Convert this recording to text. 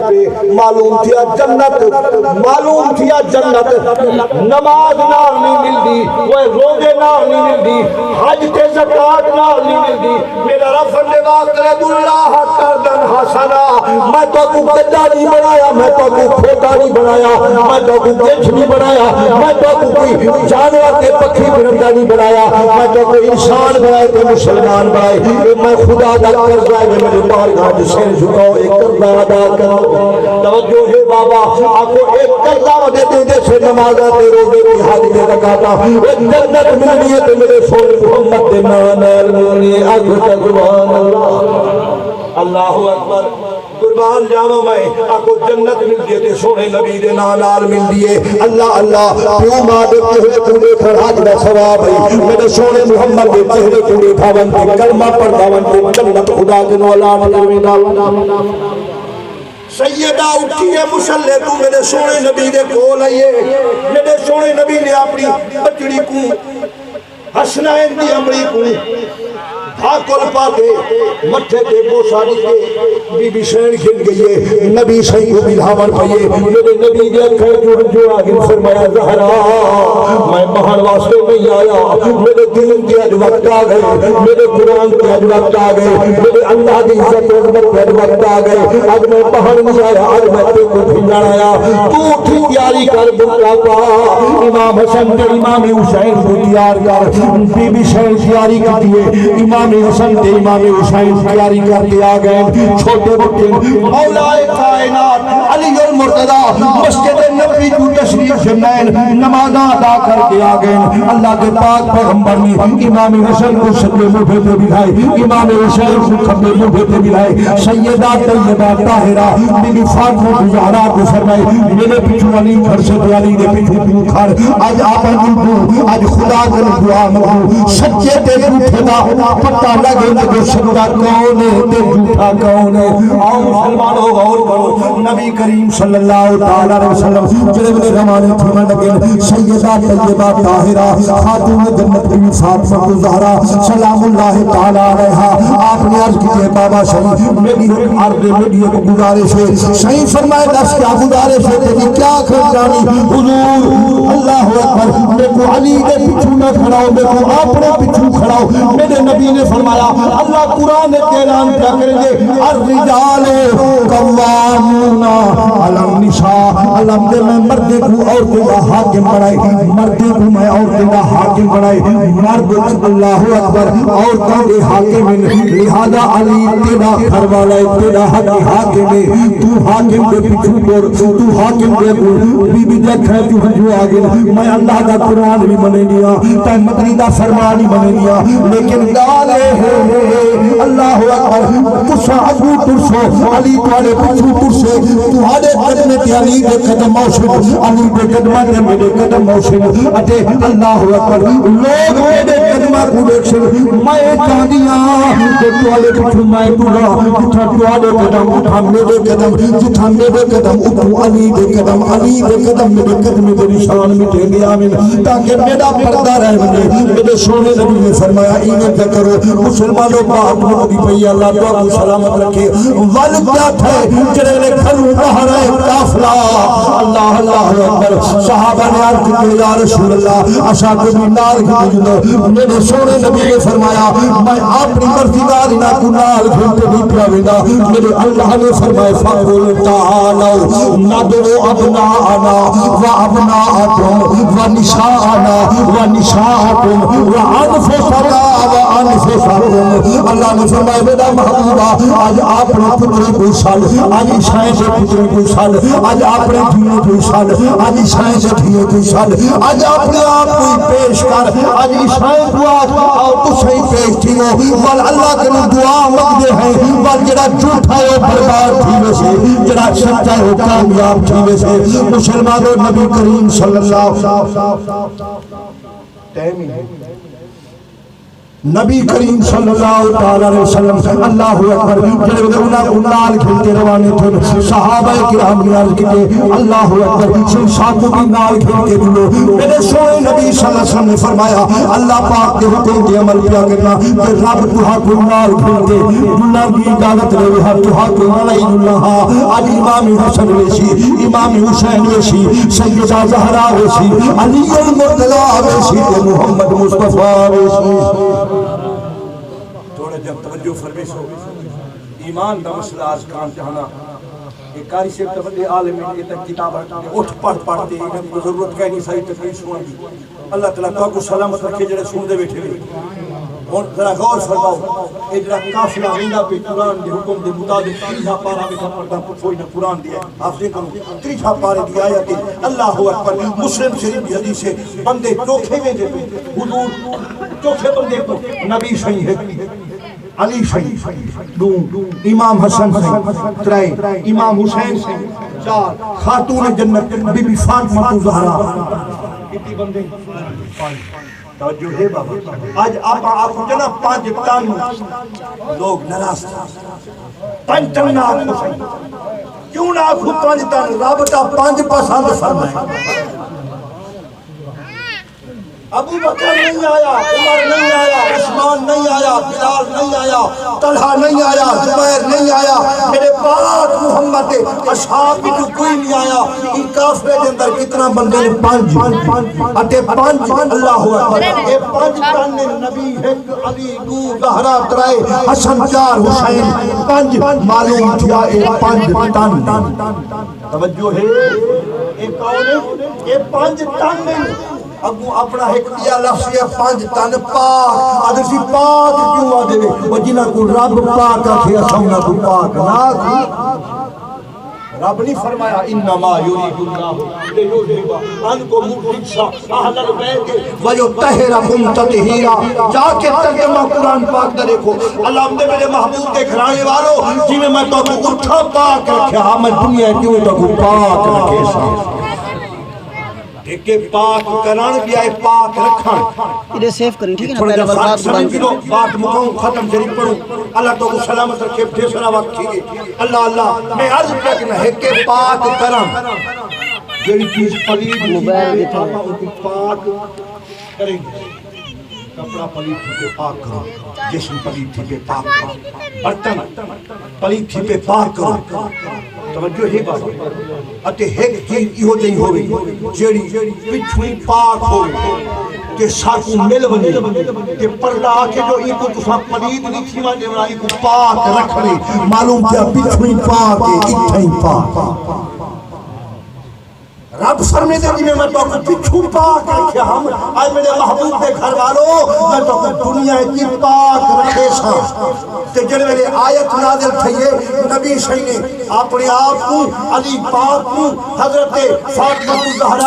تے معلوم تھیا جنت نماز نال نہیں ملدی وہ روزے نال نہیں ملدی حج تے زکات نال نہیں ملدی میرا رب فرمایا قرض اللہ قرضا حسنا میں تو کو گدا نہیں بنایا میں تو کو کھوٹا نہیں بنایا میں تو کو گچھ نہیں بنایا میں تو کو کوئی جانور کے پکھی پرندہ نہیں بنایا میں تو کو انسان بنائے تے مسلمان بنائے میں خدا دا قرض ہے میرے بارگاہ سر جھکاؤ ایک قرض ادا کرو توجہ ہے بابا آپ کو ایک قرض دے دے سے نمازاں تے روزے کی حاجی دے زکاتاں ایک جنت ملنی ہے تے میرے سونے محمد دے نال ملنی ہے اگ سبحان اللہ اللہ اکبر قربان جاواں میں آپ کو جنت مل دی تے سونے نبی دے نال مل دیے اللہ اللہ پیو ماں دے چہرے کوڑے کھڑاج دا ثواب ہے میرے سونے محمد دے چہرے کوڑے کھاون تے کلمہ پڑھاون تے جنت خدا کے اعلان کرویں دا سیدہ اٹھی ہے مصلی تو میرے سونے نبی دے کول آئیے میرے سونے نبی نے اپنی بچڑی کو حسنین دی امری کو بھاکل پاتے مٹھے تے بوسا دیتے بی بی شین کھل گئیے نبی صحیح کو بلھاون پئیے میرے نبی دے اکھر جو آگے فرمایا زہرا میں مہن واسطے نہیں آیا میرے دل کے اج وقت آ گئے میرے قرآن کے اج وقت آ گئے میرے اللہ دی عزت و عظمت کے اج وقت آ گئے اج میں مہن نہیں آیا اج میں تے کو بھیجن آیا تو اٹھی تیاری کر بکا پا امام حسن تے امام حسین کو تیار کر بی بی شین تیاری کی ہے امام حسن تے امام حسین تیاری کر کے آ گئے چھوٹے بچے مولا کائنات علی المرتضی مسجد نبوی کو تشریف فرمائے نماز ادا کر کے آ گئے اللہ کے پاک پیغمبر نے امام حسن کو سجدے منہ پہ بٹھائے امام حسین کو کھبے منہ پہ بٹھائے سیدہ طیبہ طاہرہ بی بی فاطمہ زہرا کو فرمائے میرے پیچھے علی گھر سے علی دے پیچھے کھڑ آج آپ کو آج خدا کے دعا مانگو سچے تے جھوٹے دا پتہ لگے کہ سچا کون ہے تے جھوٹا کون ہے آؤ مسلمانوں غور کرو نبی کریم صلی اللہ تعالی علیہ وسلم جڑے نے زمانے فرمان لگے سیدہ طیبہ طاہرہ خاتون جنت بی فاطمہ زہرا سلام اللہ تعالی علیہا آپ نے عرض کی بابا صحیح میری عرض میری ایک گزارش ہے صحیح فرمائے دس کیا گزارش ہے تیری کیا خرچانی حضور اللہ اکبر میں کو علی دے پیچھے نہ کھڑاؤ میں کو اپنے پیچھے کھڑاؤ میرے نبی نے فرمایا اللہ قرآن کے اعلان کیا کریں گے الرجال قوامون علی النساء علم دے میں مردے کو عورتیں کا حاکم بنائے مردے کو میں عورتیں کا حاکم بنائے مرد اللہ اکبر عورتوں کے حاکم لہذا علی تیرا گھر والا تیرا حاکم ہے تو حاکم کے پیچھے پر تو حاکم کے بی بی دیکھ ہے جو آگے میں اللہ کا قرآن بھی بنے دیا تے مدنی دا فرمان بھی بنے دیا لیکن گالے اللہ اکبر تسا ابو ترسو علی تواڈے پیچھے ترسے تواڈے قدم تے علی دے قدم موشن علی دے قدم تے میرے قدم موشن اتے اللہ اکبر لوگ میرے قدم کو دیکھن میں چاندیاں کہ تواڈے پیچھے میں ٹرا جتھا تواڈے قدم اٹھا میرے قدم جتھا میرے قدم اٹھو علی دے قدم میرے قدم تے نشان مٹے گیا آمین تاکہ میرا پردہ رہے میرے سونے نبی نے فرمایا ایمان کیا کرو مسلمانوں بات ہوگی پئی اللہ تو کو سلامت رکھے ول کیا تھے جڑے نے گھروں باہر ہے قافلہ اللہ اللہ اکبر صحابہ نے عرض کی یا رسول اللہ اسا کو نال جو میرے سونے نبی نے فرمایا میں اپنی مرضی نہ کو نال گھنٹے نہیں پاویندا میرے اللہ نے فرمایا فقل تعالوا ندعو ابناءنا وابناءکم ونساءنا ونساءکم وانفسنا وانفسکم اللہ نے فرمایا میرا محبوبہ آج اپنے پتر کو سال آج عیسائی سے پتر کو سال آج اپنے دھیوں کو سال آج عیسائی سے دھیوں کو سال آج اپنے آپ کو پیش کر آج عیسائی کو آؤ تو صحیح پیش تھی ہو وال اللہ کے دعا مقدے ہیں وال جڑا جھوٹا ہے برباد تھی ویسے جڑا سچا ہے کامیاب تھی ویسے مسلمانوں نبی کریم صلی اللہ ٹائم ہی نبی کریم صلی اللہ تعالی علیہ وسلم اللہ اکبر جڑے انال کھلتے روانے تھے صحابہ کرام نے عرض کیتے اللہ اکبر شمشاد بھی نال کھلتے دلو میرے سونے نبی صلی اللہ علیہ وسلم نے فرمایا اللہ پاک کے حکم کے عمل کیا کرنا کہ رب تہا کو نال کھلتے اللہ کی اجازت لے ہر تہا کو علی اللہ آج امام حسن ویسی امام حسین ویسی سیدہ زہرا ویسی علی المرتضی ویسی محمد مصطفیٰ ویسی تھوڑا جب توجہ فرمیش ہو ایمان دا مسئلہ آج کام چاہنا ایک کاری سے تبدی عالم میں یہ تک کتاب اٹھ پڑھتے انہیں کو ضرورت کہنی صحیح تقریر سنوں گی اللہ تعالیٰ تو کو سلامت رکھے جڑے سن دے بیٹھے ہوئے اور ذرا غور فرماؤ یہ جڑا قافلہ ویندا پہ قرآن دے حکم دے مطابق 30 پارا میں پڑھتا کوئی نہ قرآن دیا آپ نے کرو 30 پارے دی آیت اللہ اکبر مسلم شریف کی حدیث ہے بندے چوکھے میں دے حضور چوکھے بندے کو نبی صحیح ہے علی صحیح دو امام حسن صحیح ترائے امام حسین صحیح چار خاتون جنت بی بی فاطمہ زہرا کتنی بندے توجہ ہے بابا آج آپ جنا 5 ٹن لوگ ناراض تھے 5 ٹن نہ آخو کیوں نہ آخو 5 ٹن رابطہ 5 پسند فرمائے ابو بکر نہیں آیا عمر نہیں آیا عثمان نہیں آیا بلال نہیں آیا طلحہ نہیں آیا زبیر نہیں آیا میرے پاک محمد اصحاب بھی تو کوئی نہیں آیا ان کافرے کے اندر کتنا بندے نے 5 اٹھے 5 اللہ اکبر یہ 5 ٹن نبی ایک علی دو زہرا ترائے حسن 4 حسین 5 معلوم کیا یہ 5 ٹن توجہ ہے یہ کون ہے یہ 5 ٹن نہیں ابو اپنا ایک دیا لفظ ہے 5 ٹن پاک ادھسی پاک کیوں آدھے وہ جنہ کو رب پاک آکھے اسمنا کو پاک نہ رب نہیں فرمایا انما یرید اللہ لیذہب عنکم الرجس اہل البیت ویطہرکم تطہیرا جا کے ترجمہ قرآن پاک کا دیکھو اللہ نے میرے محبوب کے گھرانے والوں جی میں تو کو اٹھا پاک رکھا میں دنیا کیوں تو کو پاک رکھے سا ایک پاک کران بھی آئے پاک رکھان ادھے سیف کریں ٹھیک ہے نا تھوڑا جب سمجھ بھی دو بات مکاؤں ختم شریف پڑھوں اللہ تو کو سلامت رکھے پھیسنا وقت کیجئے اللہ میں عرض کرنا ہے کہ پاک کرم جڑی چیز پلید موبائل پاک کریں گے کپڑا پلید تھی پہ پاک کرو جسم پلید تھی پہ پاک کرو برتن پلید تھی پہ پاک کرو توجہ ہے بات اتے ایک چیز ایہو جہی ہوئی جیڑی پچھوئی پاک ہوئی کہ ساکو مل بنی کہ پردہ آکے جو ای کو تسا پلید نہیں تھی وانے والا ای کو پاک رکھ لے معلوم کیا پچھوئی پاک ہے اتھائی پاک رب فرمے دے جی میں تو کو پچھو پاک رکھے ہم آج میرے محبوب کے گھر والوں میں تو کو دنیا کی پاک رکھے سا تے جڑے میرے آیت نازل تھئیے نبی صحیح نے اپنے آپ کو علی پاک کو حضرت فاطمہ زہرا